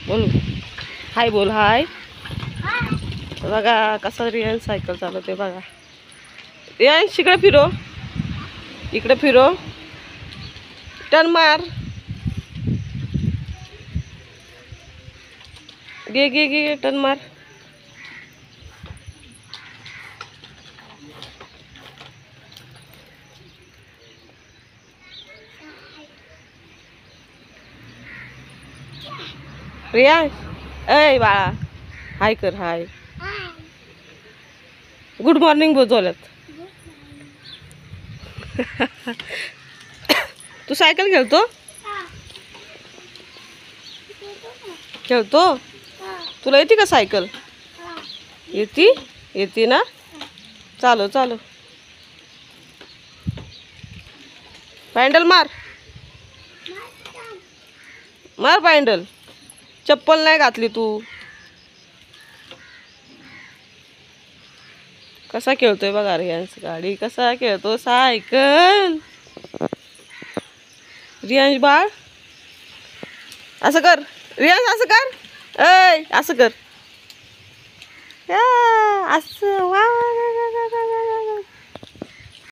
बोल हाय, बोल हाय. बघा कसा रियान सायकल चालवते बघा. रियान इकडे फिरो, इकडे फिरो, टर्न मार. घे घे घे टर्न मार. रियान ऐ बाळा, हाय कर, हाय. गुड मॉर्निंग बोलत. तू सायकल खेळतो, खेळतो. तुला येते का सायकल? येते, येते ना. चालो चालो, पॅन्डल मार, मार पॅन्डल. चप्पल नाही घातली तू. कसा खेळतोय बघा रियांश गाडी, कसा खेळतो सायकल. रियांश बाळ असं कर, रियांश असं कर, ऐ असं कर, असं वा.